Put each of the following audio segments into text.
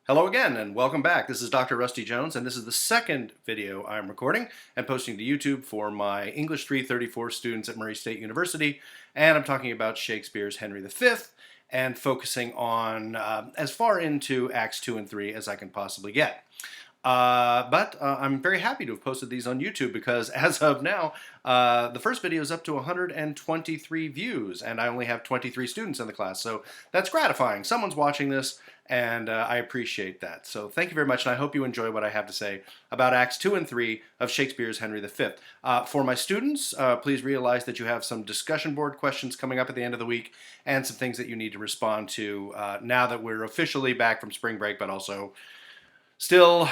Hello again and welcome back. This is Dr. Rusty Jones and this is the second video I'm recording and posting to YouTube for my English 334 students at Murray State University, and I'm talking about Shakespeare's Henry V and focusing on as far into Acts 2 and 3 as I can possibly get. But I'm very happy to have posted these on YouTube because as of now, the first video is up to 123 views and I only have 23 students in the class, so that's gratifying. Someone's watching this and I appreciate that. So thank you very much, and I hope you enjoy what I have to say about Acts 2 and 3 of Shakespeare's Henry V. For my students, please realize that you have some discussion board questions coming up at the end of the week and some things that you need to respond to now that we're officially back from spring break, but also still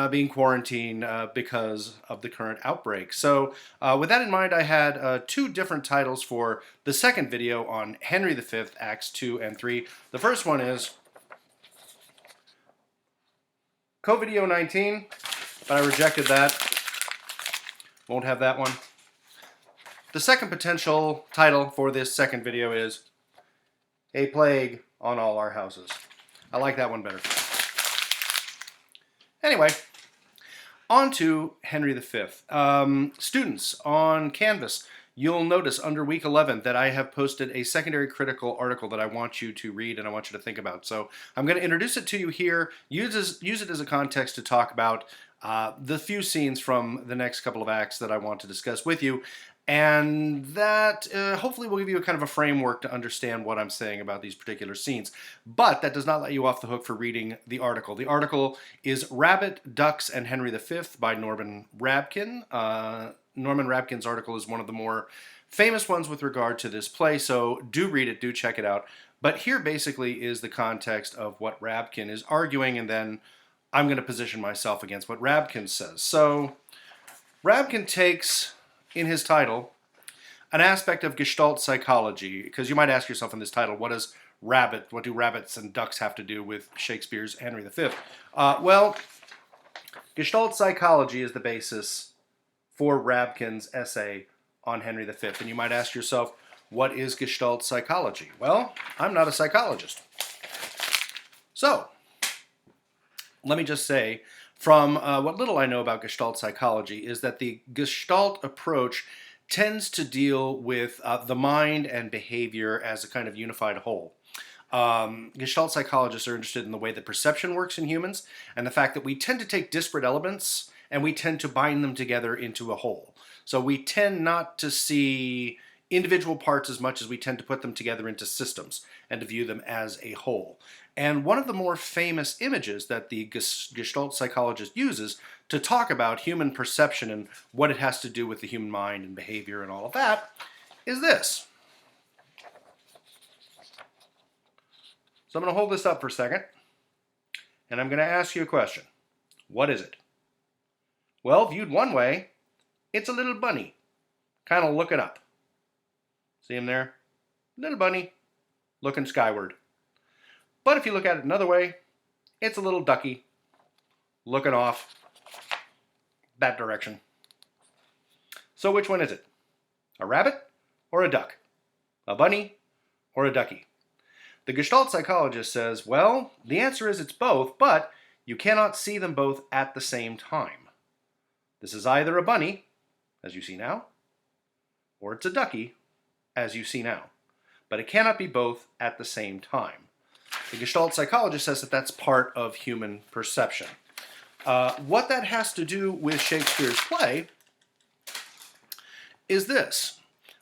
being quarantined because of the current outbreak. So with that in mind, I had two different titles for the second video on Henry V, Acts 2 and 3. The first one is COVID-19, but I rejected that. Won't have that one. The second potential title for this second video is A Plague on All Our Houses. I like that one better. Anyway, on to Henry V. Students, on Canvas, you'll notice under week 11 that I have posted a secondary critical article that I want you to read and I want you to think about. So I'm going to introduce it to you here, use it as a context to talk about the few scenes from the next couple of acts that I want to discuss with you. And that hopefully will give you a kind of a framework to understand what I'm saying about these particular scenes. But that does not let you off the hook for reading the article. The article is Rabbit, Ducks, and Henry V by Norman Rabkin. Norman Rabkin's article is one of the more famous ones with regard to this play, so do read it, do check it out. But here basically is the context of what Rabkin is arguing, and then I'm going to position myself against what Rabkin says. So Rabkin takes in his title an aspect of Gestalt psychology, because you might ask yourself in this title, what do rabbits and ducks have to do with Shakespeare's Henry V? Well, Gestalt psychology is the basis for Rabkin's essay on Henry V. And you might ask yourself, what is Gestalt psychology? Well, I'm not a psychologist. So, let me just say, from what little I know about Gestalt psychology, is that the Gestalt approach tends to deal with the mind and behavior as a kind of unified whole. Gestalt psychologists are interested in the way that perception works in humans and the fact that we tend to take disparate elements and we tend to bind them together into a whole. So we tend not to see individual parts as much as we tend to put them together into systems and to view them as a whole. And one of the more famous images that the Gestalt psychologist uses to talk about human perception and what it has to do with the human mind and behavior and all of that is this. So I'm going to hold this up for a second, and I'm going to ask you a question. What is it? Well, viewed one way, it's a little bunny, kind of looking up. See him there? Little bunny, looking skyward. But if you look at it another way, it's a little ducky, looking off that direction. So which one is it? A rabbit or a duck? A bunny or a ducky? The Gestalt psychologist says, well, the answer is it's both, but you cannot see them both at the same time. This is either a bunny, as you see now, or it's a ducky, as you see now. But it cannot be both at the same time. The Gestalt psychologist says that that's part of human perception. What that has to do with Shakespeare's play is this.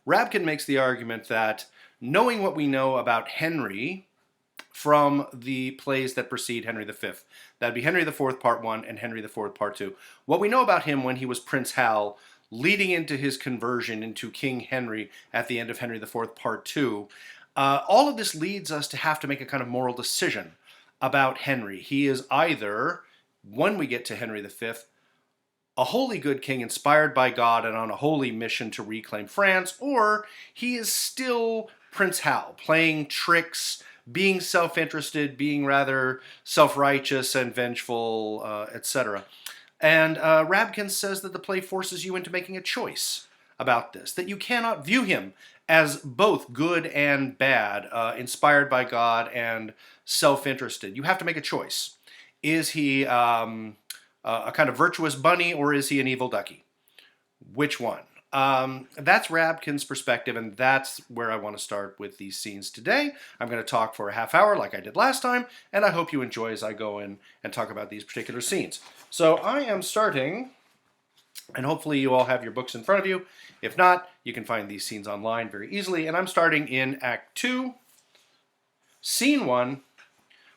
Rabkin makes the argument that knowing what we know about Henry from the plays that precede Henry V, that'd be Henry IV Part 1 and Henry IV Part 2, what we know about him when he was Prince Hal, leading into his conversion into King Henry at the end of Henry IV Part 2, all of this leads us to have to make a kind of moral decision about Henry. He is either, when we get to Henry V, a wholly good king inspired by God and on a holy mission to reclaim France, or he is still Prince Hal, playing tricks, being self-interested, being rather self-righteous and vengeful, etc. And Rabkin says that the play forces you into making a choice about this, that you cannot view him as both good and bad, inspired by God and self-interested. You have to make a choice. Is he a kind of virtuous bunny, or is he an evil ducky? Which one? That's Rabkin's perspective, and that's where I want to start with these scenes today. I'm going to talk for a half hour like I did last time, and I hope you enjoy as I go in and talk about these particular scenes. So I am starting, and hopefully you all have your books in front of you. If not, you can find these scenes online very easily, and I'm starting in Act 2, Scene 1,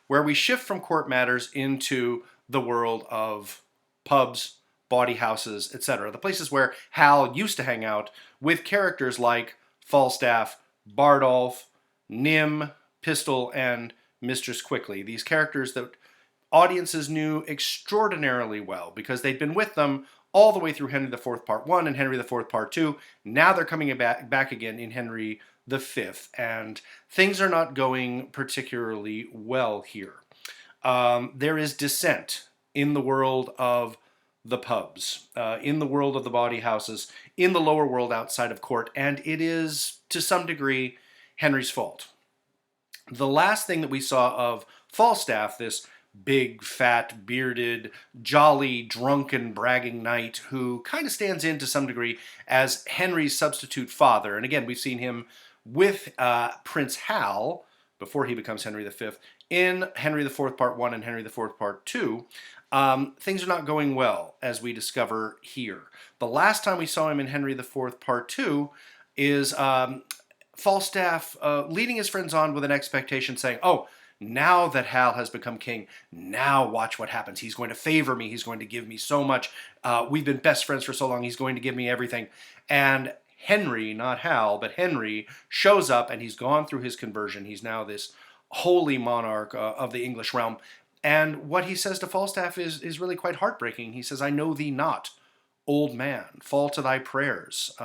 where we shift from court matters into the world of pubs, bawdy houses, etc. The places where Hal used to hang out with characters like Falstaff, Bardolph, Nym, Pistol, and Mistress Quickly. These characters that audiences knew extraordinarily well because they'd been with them all the way through Henry IV Part 1 and Henry IV Part 2. Now they're coming back again in Henry V, and things are not going particularly well here. There is dissent in the world of the pubs, in the world of the bawdy houses, in the lower world outside of court, and it is, to some degree, Henry's fault. The last thing that we saw of Falstaff, this big, fat, bearded, jolly, drunken, bragging knight who kind of stands in to some degree as Henry's substitute father. And again, we've seen him with Prince Hal, before he becomes Henry V, in Henry IV Part 1 and Henry IV Part 2. Things are not going well, as we discover here. The last time we saw him in Henry IV Part 2 is Falstaff leading his friends on with an expectation, saying, oh, now that Hal has become king, now watch what happens. He's going to favor me. He's going to give me so much. We've been best friends for so long. He's going to give me everything. And Henry, not Hal, but Henry, shows up, and he's gone through his conversion. He's now this holy monarch of the English realm. And what he says to Falstaff is really quite heartbreaking. He says, I know thee not, old man, fall to thy prayers.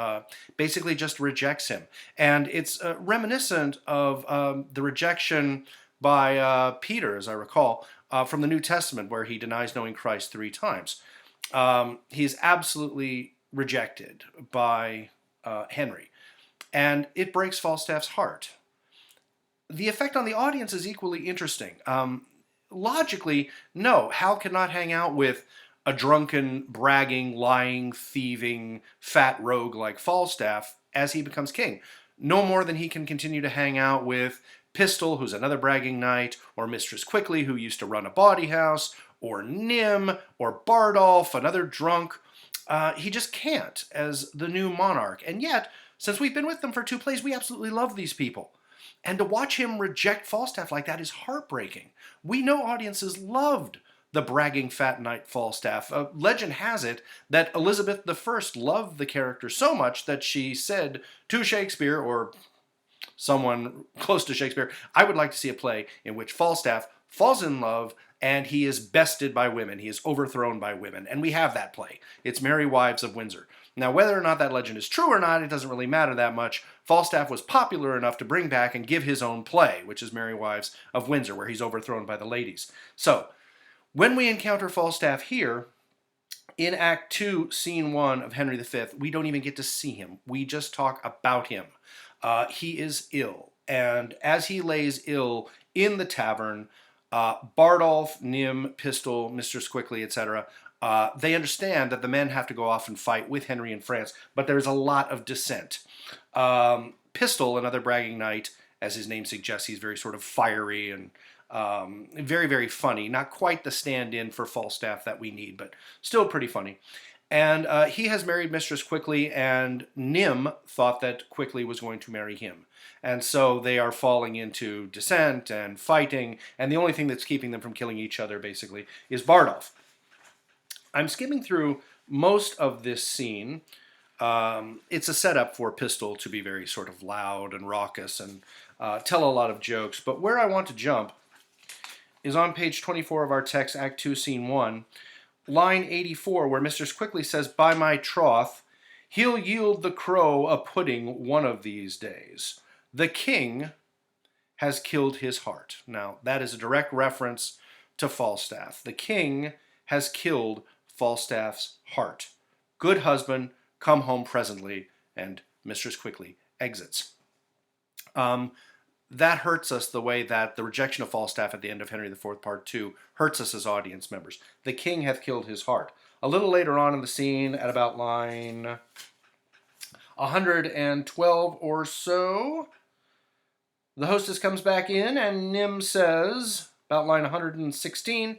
Basically just rejects him. And it's reminiscent of the rejection by Peter, as I recall, from the New Testament, where he denies knowing Christ 3 times. He is absolutely rejected by Henry. And it breaks Falstaff's heart. The effect on the audience is equally interesting. Logically, no, Hal cannot hang out with a drunken, bragging, lying, thieving, fat rogue like Falstaff as he becomes king. No more than he can continue to hang out with Pistol, who's another bragging knight, or Mistress Quickly, who used to run a bawdy house, or Nym, or Bardolph, another drunk. He just can't as the new monarch. And yet, since we've been with them for 2 plays, we absolutely love these people. And to watch him reject Falstaff like that is heartbreaking. We know audiences loved the bragging fat knight Falstaff. Legend has it that Elizabeth I loved the character so much that she said to Shakespeare, or someone close to Shakespeare, I would like to see a play in which Falstaff falls in love and he is bested by women. He is overthrown by women. And we have that play. It's Merry Wives of Windsor. Now, whether or not that legend is true or not, it doesn't really matter that much. Falstaff was popular enough to bring back and give his own play, which is Merry Wives of Windsor, where he's overthrown by the ladies. So, when we encounter Falstaff here, in Act 2, Scene 1 of Henry V, we don't even get to see him. We just talk about him. He is ill, and as he lays ill in the tavern, Bardolph, Nym, Pistol, Mistress Quickly, etc., they understand that the men have to go off and fight with Henry in France, but there's a lot of dissent. Pistol, another bragging knight, as his name suggests, he's very sort of fiery and very, very funny. Not quite the stand-in for Falstaff that we need, but still pretty funny. And he has married Mistress Quickly, and Nym thought that Quickly was going to marry him. And so they are falling into dissent and fighting, and the only thing that's keeping them from killing each other, basically, is Bardolph. I'm skimming through most of this scene. It's a setup for Pistol to be very sort of loud and raucous and tell a lot of jokes. But where I want to jump is on page 24 of our text, Act 2, Scene 1, line 84, where Mistress Quickly says, by my troth, he'll yield the crow a pudding one of these days. The king has killed his heart. Now, that is a direct reference to Falstaff. The king has killed Falstaff's heart. Good husband, come home presently, and Mistress Quickly exits. that hurts us the way that the rejection of Falstaff at the end of Henry IV, Part 2, hurts us as audience members. The king hath killed his heart. A little later on in the scene, at about line 112 or so, the hostess comes back in, and Nym says, about line 116,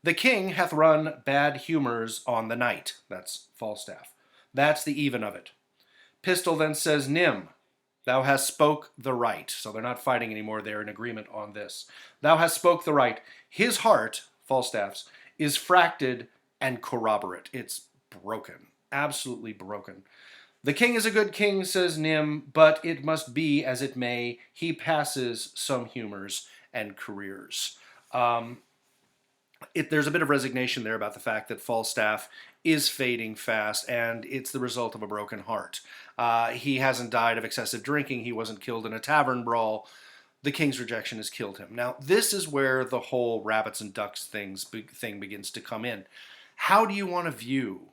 the king hath run bad humors on the knight. That's Falstaff. That's the even of it. Pistol then says, Nym, thou hast spoke the right. So they're not fighting anymore. They're in agreement on this. Thou hast spoke the right. His heart, Falstaff's, is fracted and corroborate. It's broken. Absolutely broken. The king is a good king, says Nym, but it must be as it may. He passes some humors and careers. There's a bit of resignation there about the fact that Falstaff is fading fast, and it's the result of a broken heart. He hasn't died of excessive drinking. He wasn't killed in a tavern brawl. The king's rejection has killed him. Now, this is where the whole rabbits and ducks thing begins to come in. How do you want to view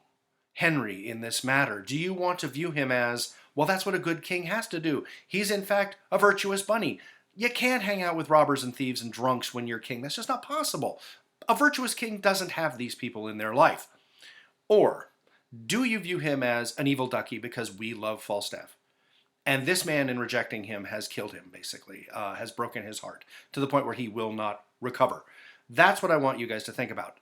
Henry in this matter? Do you want to view him as, well, that's what a good king has to do. He's, in fact, a virtuous bunny. You can't hang out with robbers and thieves and drunks when you're king. That's just not possible. A virtuous king doesn't have these people in their life. Or do you view him as an evil ducky because we love Falstaff? And this man, in rejecting him, has killed him, basically, has broken his heart to the point where he will not recover. That's what I want you guys to think about.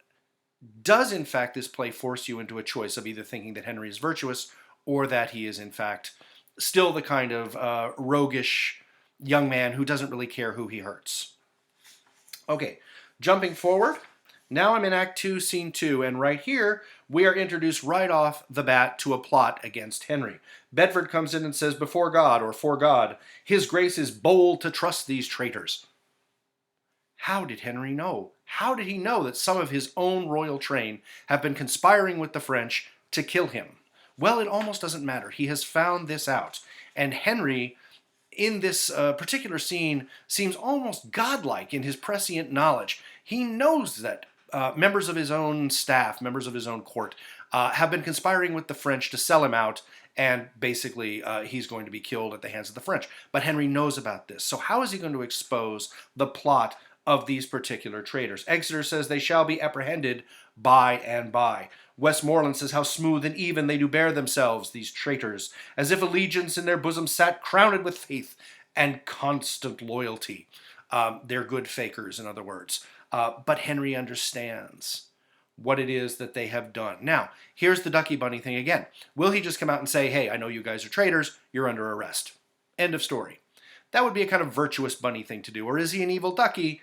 Does, in fact, this play force you into a choice of either thinking that Henry is virtuous or that he is, in fact, still the kind of roguish young man who doesn't really care who he hurts? Okay, jumping forward. Now I'm in Act 2, Scene 2, and right here, we are introduced right off the bat to a plot against Henry. Bedford comes in and says, before God, or for God, his grace is bold to trust these traitors. How did Henry know? How did he know that some of his own royal train have been conspiring with the French to kill him? Well, it almost doesn't matter. He has found this out. And Henry, in this particular scene, seems almost godlike in his prescient knowledge. He knows that members of his own staff, members of his own court, have been conspiring with the French to sell him out, and basically he's going to be killed at the hands of the French. But Henry knows about this. So how is he going to expose the plot of these particular traitors? Exeter says they shall be apprehended by and by. Westmoreland says how smooth and even they do bear themselves, these traitors, as if allegiance in their bosom sat crowned with faith and constant loyalty. They're good fakers, in other words. But Henry understands what it is that they have done. Now, here's the Ducky Bunny thing again. Will he just come out and say, hey, I know you guys are traitors, you're under arrest? End of story. That would be a kind of virtuous bunny thing to do. Or is he an evil ducky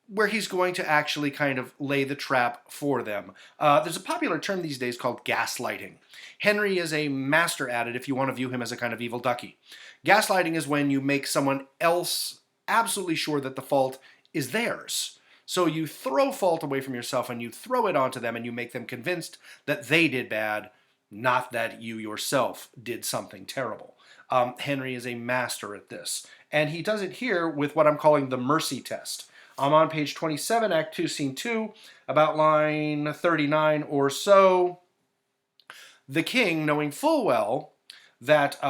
where he's going to actually kind of lay the trap for them? There's a popular term these days called gaslighting. Henry is a master at it if you want to view him as a kind of evil ducky. Gaslighting is when you make someone else absolutely sure that the fault is theirs. So you throw fault away from yourself and you throw it onto them and you make them convinced that they did bad, not that you yourself did something terrible. Henry is a master at this. And he does it here with what I'm calling the mercy test. I'm on page 27, Act 2, Scene 2, about line 39 or so. The king, knowing full well that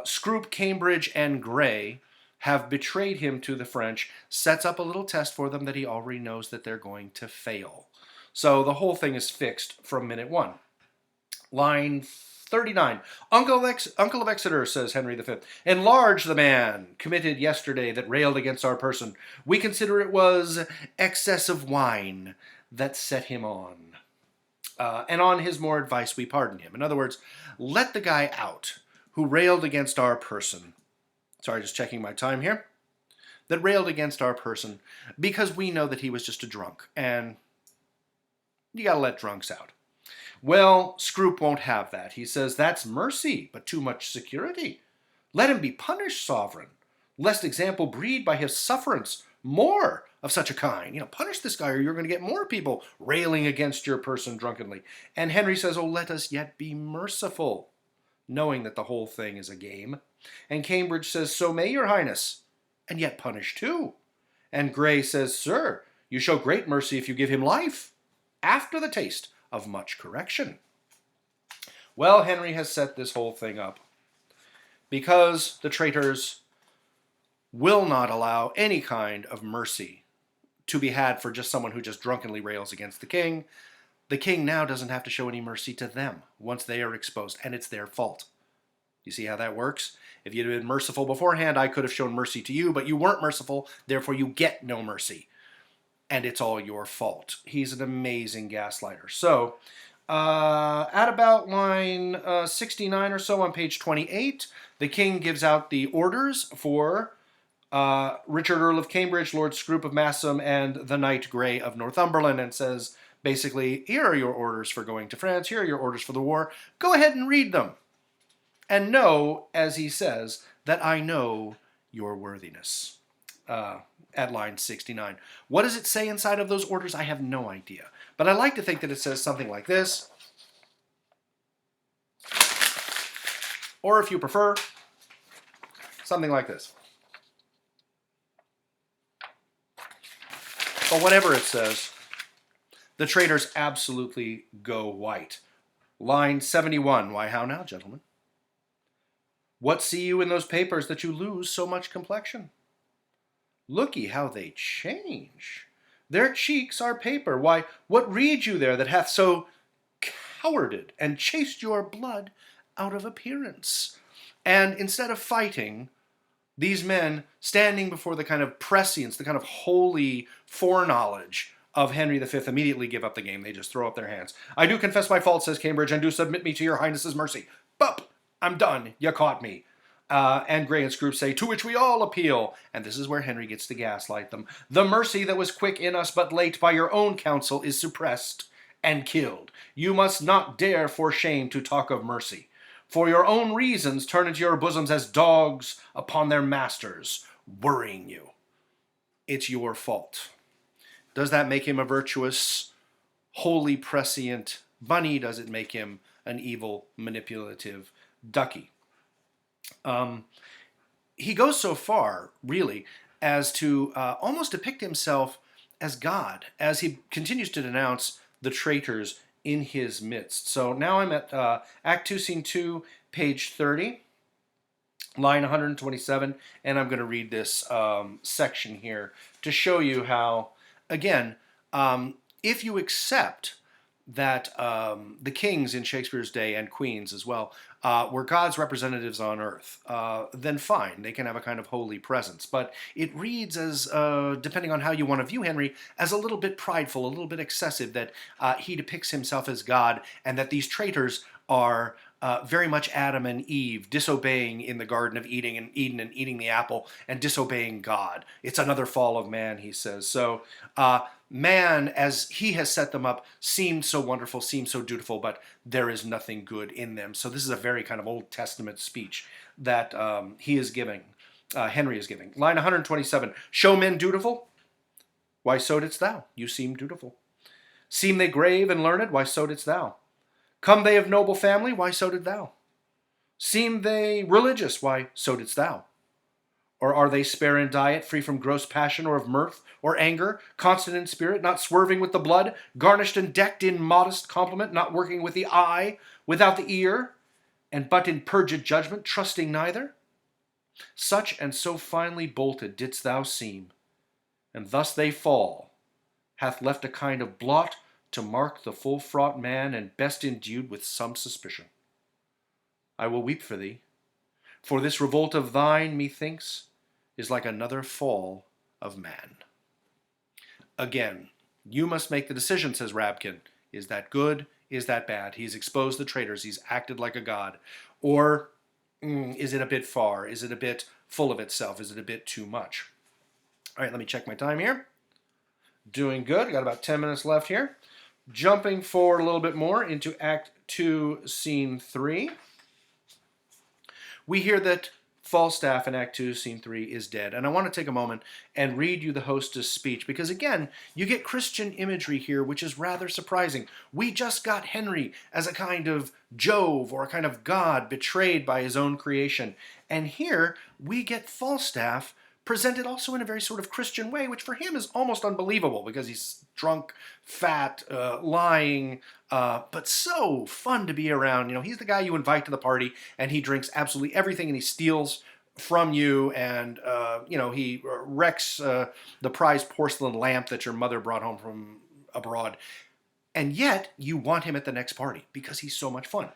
Scroop, Cambridge, and Grey have betrayed him to the French, sets up a little test for them that he already knows that they're going to fail. So the whole thing is fixed from minute one. Line 39. Uncle of Exeter, says Henry V, enlarge the man committed yesterday that railed against our person. We consider it was excess of wine that set him on. And on his more advice we pardon him. In other words, let the guy out who railed against our person. Sorry, just checking my time here. That railed against our person because we know that he was just a drunk. And you gotta let drunks out. Well, Scroop won't have that. He says, that's mercy, but too much security. Let him be punished, sovereign, lest example breed by his sufferance more of such a kind. Punish this guy or you're going to get more people railing against your person drunkenly. And Henry says, oh, let us yet be merciful, knowing that the whole thing is a game. And Cambridge says, so may your highness, and yet punish too. And Grey says, sir, you show great mercy if you give him life, after the taste of much correction. Well, Henry has set this whole thing up because the traitors will not allow any kind of mercy to be had for just someone who just drunkenly rails against the king. The king now doesn't have to show any mercy to them once they are exposed, and it's their fault. You see how that works? If you'd been merciful beforehand, I could have shown mercy to you, but you weren't merciful, therefore you get no mercy. And it's all your fault. He's an amazing gaslighter. So, at about line 69 or so on page 28, the king gives out the orders for Richard, Earl of Cambridge, Lord Scroop of Massam, and the Knight Grey of Northumberland, and says, basically, here are your orders for going to France, here are your orders for the war. Go ahead and read them. And know, as he says, that I know your worthiness. At line 69. What does it say inside of those orders? I have no idea. But I like to think that it says something like this. Or if you prefer, something like this. But whatever it says, the traitors absolutely go white. Line 71. Why, how now, gentlemen? What see you in those papers that you lose so much complexion? Look ye how they change. Their cheeks are paper. Why, what read you there that hath so cowarded and chased your blood out of appearance? And instead of fighting, these men standing before the kind of prescience, the kind of holy foreknowledge of Henry V, immediately give up the game. They just throw up their hands. I do confess my fault, says Cambridge, and do submit me to your highness's mercy. Bup! I'm done. You caught me. And Grey and Scroop say, to which we all appeal. And this is where Henry gets to gaslight them. The mercy that was quick in us but late by your own counsel is suppressed and killed. You must not dare for shame to talk of mercy. For your own reasons turn into your bosoms as dogs upon their masters, worrying you. It's your fault. Does that make him a virtuous, holy, prescient bunny? Does it make him an evil, manipulative ducky? He goes so far, really, as to almost depict himself as God, as he continues to denounce the traitors in his midst. So now I'm at Act 2, Scene 2, page 30, line 127, and I'm going to read this section here to show you how, again, if you accept that the kings in Shakespeare's day, and queens as well, were God's representatives on earth, then fine, they can have a kind of holy presence. But it reads as, depending on how you want to view Henry, as a little bit prideful, a little bit excessive, that he depicts himself as God, and that these traitors are very much Adam and Eve, disobeying in the Garden of Eden and eating the apple, and disobeying God. It's another fall of man, he says. So man, as he has set them up, seemed so wonderful, seemed so dutiful, but there is nothing good in them. So this is a very kind of Old Testament speech that he is giving, Henry is giving. Line 127, show men dutiful? Why, so didst thou. You seem dutiful. Seem they grave and learned? Why, so didst thou. Come they of noble family? Why, so did thou. Seem they religious? Why, so didst thou. Or are they spare in diet, free from gross passion or of mirth or anger, constant in spirit, not swerving with the blood, garnished and decked in modest compliment, not working with the eye, without the ear, and but in purged judgment, trusting neither? Such and so finely bolted didst thou seem, and thus they fall, hath left a kind of blot to mark the full-fraught man, and best endued with some suspicion. I will weep for thee, for this revolt of thine, methinks, is like another fall of man. Again, you must make the decision, says Rabkin. Is that good? Is that bad? He's exposed the traitors. He's acted like a god. Or is it a bit far? Is it a bit full of itself? Is it a bit too much? All right, let me check my time here. Doing good. Got about 10 minutes left here. Jumping forward a little bit more into Act 2, Scene 3. We hear that Falstaff in Act 2, Scene 3 is dead. And I want to take a moment and read you the hostess' speech, because again, you get Christian imagery here, which is rather surprising. We just got Henry as a kind of Jove or a kind of God betrayed by his own creation. And here we get Falstaff presented also in a very sort of Christian way, which for him is almost unbelievable because he's drunk, fat, lying, but so fun to be around. You know, he's the guy you invite to the party, and he drinks absolutely everything, and he steals from you, and he wrecks the prized porcelain lamp that your mother brought home from abroad, and yet you want him at the next party because he's so much fun.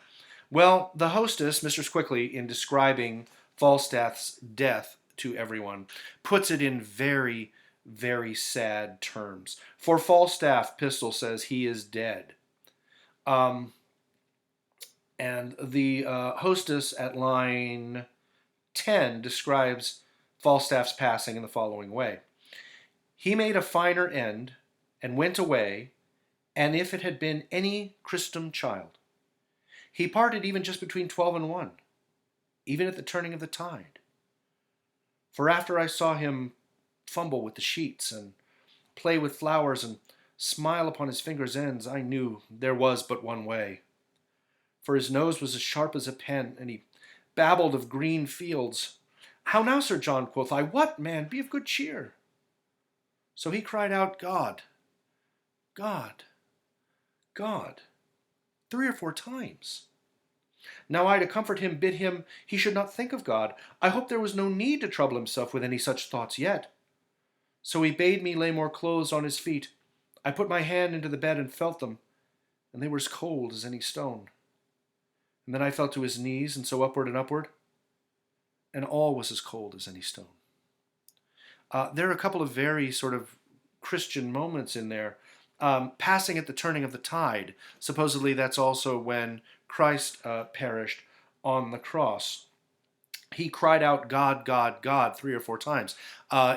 Well, the hostess, Mistress Quickly, in describing Falstaff's death to everyone, puts it in very, very sad terms. For Falstaff, Pistol says he is dead. And the hostess at line 10 describes Falstaff's passing in the following way. He made a finer end and went away, and if it had been any Christom child, he parted even just between 12 and 1, even at the turning of the tide. For after I saw him fumble with the sheets and play with flowers and smile upon his fingers' ends, I knew there was but one way. For his nose was as sharp as a pen, and he babbled of green fields. How now, Sir John, quoth I, what, man, be of good cheer. So he cried out, God, God, God, 3 or 4 times. Now I, to comfort him, bid him he should not think of God. I hoped there was no need to trouble himself with any such thoughts yet. So he bade me lay more clothes on his feet. I put my hand into the bed and felt them, and they were as cold as any stone. And then I felt to his knees, and so upward and upward, and all was as cold as any stone. There are a couple of very sort of Christian moments in there. Passing at the turning of the tide. Supposedly that's also when Christ perished on the cross. He cried out, God, God, God, 3 or 4 times.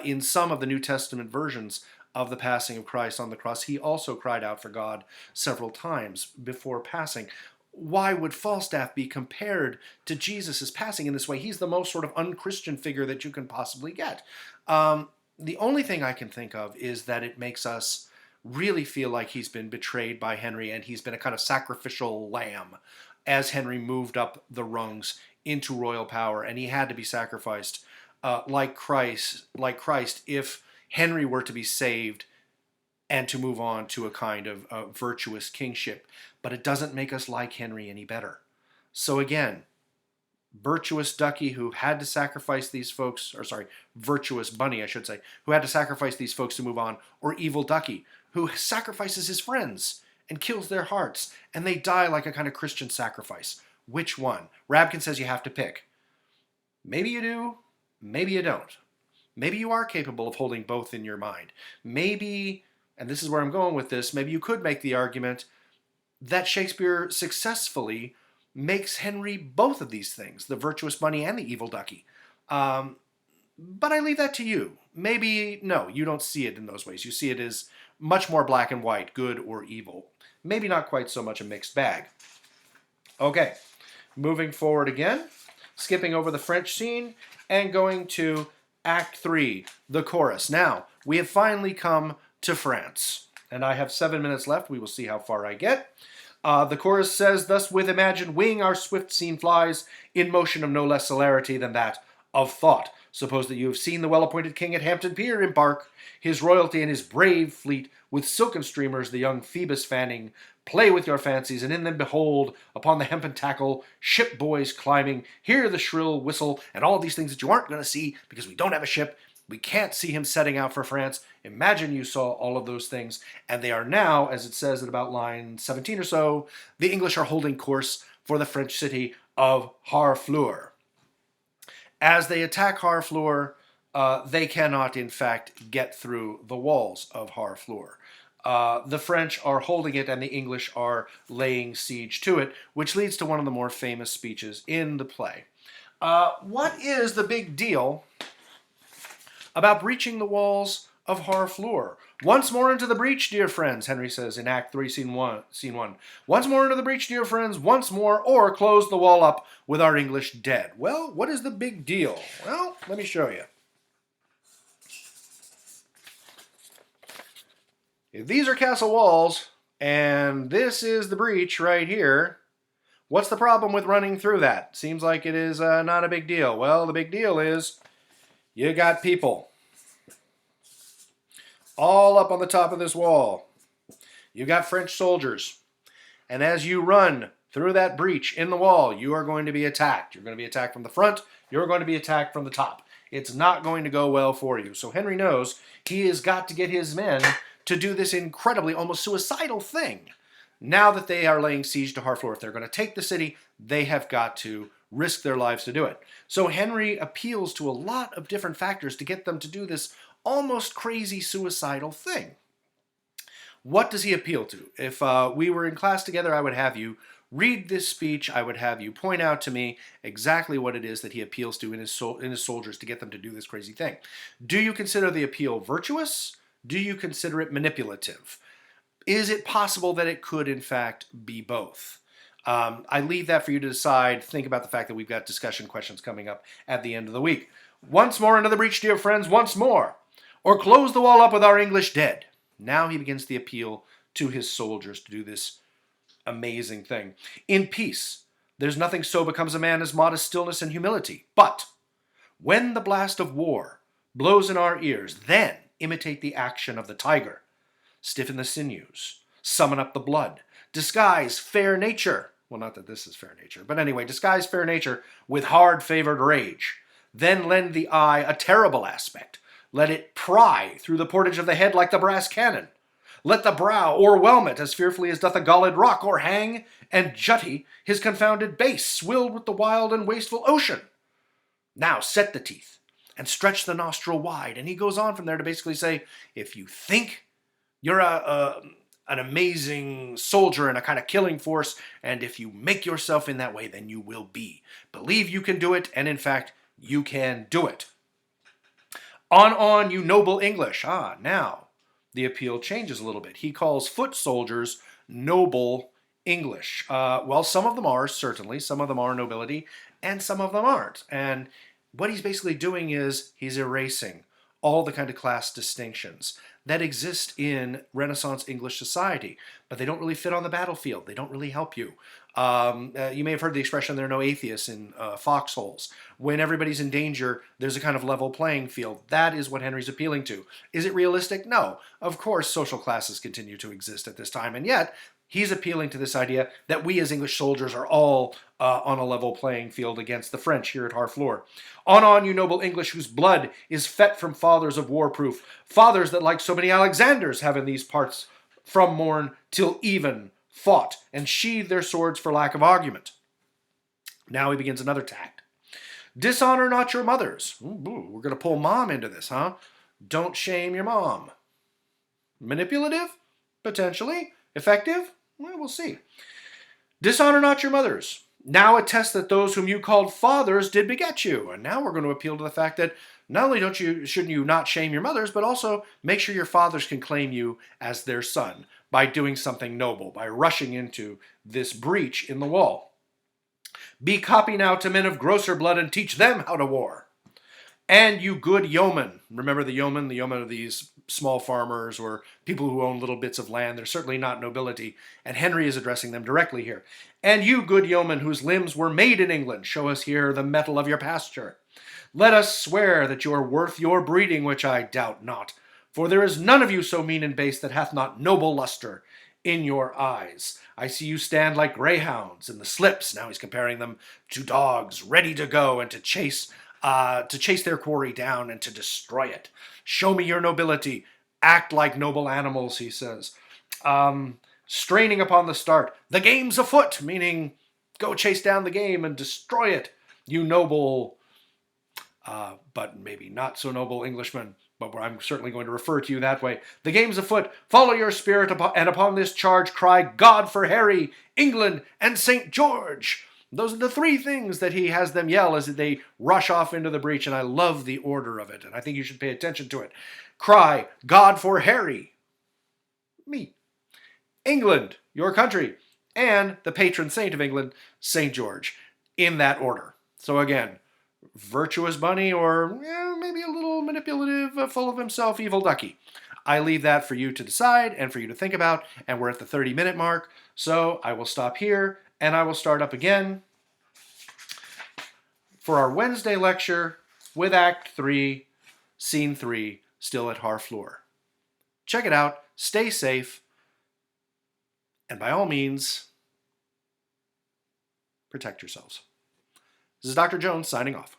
In some of the New Testament versions of the passing of Christ on the cross, he also cried out for God several times before passing. Why would Falstaff be compared to Jesus' passing in this way? He's the most sort of unchristian figure that you can possibly get. The only thing I can think of is that it makes us really feel like he's been betrayed by Henry, and he's been a kind of sacrificial lamb as Henry moved up the rungs into royal power, and he had to be sacrificed like Christ, if Henry were to be saved and to move on to a kind of virtuous kingship. But it doesn't make us like Henry any better. So again, virtuous Ducky who had to sacrifice these folks, virtuous Bunny, I should say, who had to sacrifice these folks to move on, or evil Ducky, who sacrifices his friends and kills their hearts, and they die like a kind of Christian sacrifice. Which one? Rabkin says you have to pick. Maybe you do, maybe you don't. Maybe you are capable of holding both in your mind. Maybe, and this is where I'm going with this, maybe you could make the argument that Shakespeare successfully makes Henry both of these things, the virtuous Bunny and the evil Ducky. But I leave that to you. Maybe, no, you don't see it in those ways. You see it as much more black and white, good or evil. Maybe not quite so much a mixed bag. Okay, moving forward again, skipping over the French scene and going to Act 3, the chorus. Now, we have finally come to France, and I have 7 minutes left. We will see how far I get. The chorus says, thus with imagined wing our swift scene flies, in motion of no less celerity than that of thought. Suppose that you have seen the well-appointed king at Hampton Pier embark, his royalty and his brave fleet, with silken streamers the young Phoebus fanning. Play with your fancies, and in them behold, upon the hempen tackle, ship boys climbing, hear the shrill whistle, and all these things that you aren't going to see because we don't have a ship. We can't see him setting out for France. Imagine you saw all of those things. And they are now, as it says at about line 17 or so, the English are holding course for the French city of Harfleur. As they attack Harfleur, they cannot, in fact, get through the walls of Harfleur. The French are holding it and the English are laying siege to it, which leads to one of the more famous speeches in the play. What is the big deal about breaching the walls of Harfleur? Once more into the breach, dear friends, Henry says in Act 3, Scene 1. Once more into the breach, dear friends, once more, or close the wall up with our English dead. Well, what is the big deal? Well, let me show you. If these are castle walls, and this is the breach right here, what's the problem with running through that? Seems like it is not a big deal. Well, the big deal is you got people all up on the top of this wall. You got French soldiers. And as you run through that breach in the wall, you are going to be attacked. You're going to be attacked from the front. you're going to be attacked from the top. It's not going to go well for you. So Henry knows he has got to get his men to do this incredibly, almost suicidal thing. Now that they are laying siege to Harfleur, if they're going to take the city, they have got to risk their lives to do it. So Henry appeals to a lot of different factors to get them to do this almost crazy suicidal thing. What does he appeal to? If we were in class together, I would have you read this speech. I would have you point out to me exactly what it is that he appeals to in his soldiers to get them to do this crazy thing. Do you consider the appeal virtuous? Do you consider it manipulative? Is it possible that it could, in fact, be both? I leave that for you to decide. Think about the fact that we've got discussion questions coming up at the end of the week. Once more into the breach, dear friends, once more. Or close the wall up with our English dead. Now he begins the appeal to his soldiers to do this amazing thing. In peace, there's nothing so becomes a man as modest stillness and humility. But when the blast of war blows in our ears, then imitate the action of the tiger. Stiffen the sinews, summon up the blood, disguise fair nature. Well, not that this is fair nature, but anyway, disguise fair nature with hard-favored rage. Then lend the eye a terrible aspect. Let it pry through the portage of the head like the brass cannon. Let the brow o'erwhelm it as fearfully as doth a galled rock, or hang and jutty his confounded base, swilled with the wild and wasteful ocean. Now set the teeth and stretch the nostril wide. And he goes on from there to basically say, if you think you're an amazing soldier and a kind of killing force, and if you make yourself in that way, then you will be. Believe you can do it, and in fact, you can do it. On, you noble English. Now the appeal changes a little bit. He calls foot soldiers noble English. Well, some of them are, certainly. Some of them are nobility, and some of them aren't. And what he's basically doing is he's erasing all the kind of class distinctions that exist in Renaissance English society, but they don't really fit on the battlefield. They don't really help you. You may have heard the expression, there are no atheists in foxholes. When everybody's in danger, there's a kind of level playing field. That is what Henry's appealing to. Is it realistic? No. Of course, social classes continue to exist at this time, and yet he's appealing to this idea that we as English soldiers are all on a level playing field against the French here at Harfleur. On, you noble English, whose blood is fet from fathers of war-proof, fathers that like so many Alexanders have in these parts from morn till even fought, and sheathed their swords for lack of argument. Now he begins another tact. Dishonor not your mothers. Ooh, we're going to pull mom into this, huh? Don't shame your mom. Manipulative? Potentially. Effective? Well, we'll see. Dishonor not your mothers. Now attest that those whom you called fathers did beget you. And now we're going to appeal to the fact that not only shouldn't you not shame your mothers, but also make sure your fathers can claim you as their son by doing something noble, by rushing into this breach in the wall. Be copy now to men of grosser blood and teach them how to war. And you good yeomen, remember the yeomen are these small farmers or people who own little bits of land. They're certainly not nobility, and Henry is addressing them directly here. And you good yeomen whose limbs were made in England, show us here the mettle of your pasture. Let us swear that you are worth your breeding, which I doubt not, for there is none of you so mean and base that hath not noble luster in your eyes. I see you stand like greyhounds in the slips. Now he's comparing them to dogs ready to go and to chase their quarry down and to destroy it. Show me your nobility. Act like noble animals, he says. Straining upon the start. The game's afoot, meaning go chase down the game and destroy it, you noble, but maybe not so noble Englishmen. But I'm certainly going to refer to you that way. The game's afoot. Follow your spirit, and upon this charge cry, God for Harry, England, and St. George. Those are the three things that he has them yell as they rush off into the breach, and I love the order of it, and I think you should pay attention to it. Cry, God for Harry, me, England, your country, and the patron saint of England, St. George, in that order. So again, virtuous bunny or maybe a little manipulative, full of himself, evil ducky. I leave that for you to decide and for you to think about, and we're at the 30-minute mark, so I will stop here. And I will start up again for our Wednesday lecture with Act 3, Scene 3, still at Harfleur. Check it out, stay safe, and by all means, protect yourselves. This is Dr. Jones signing off.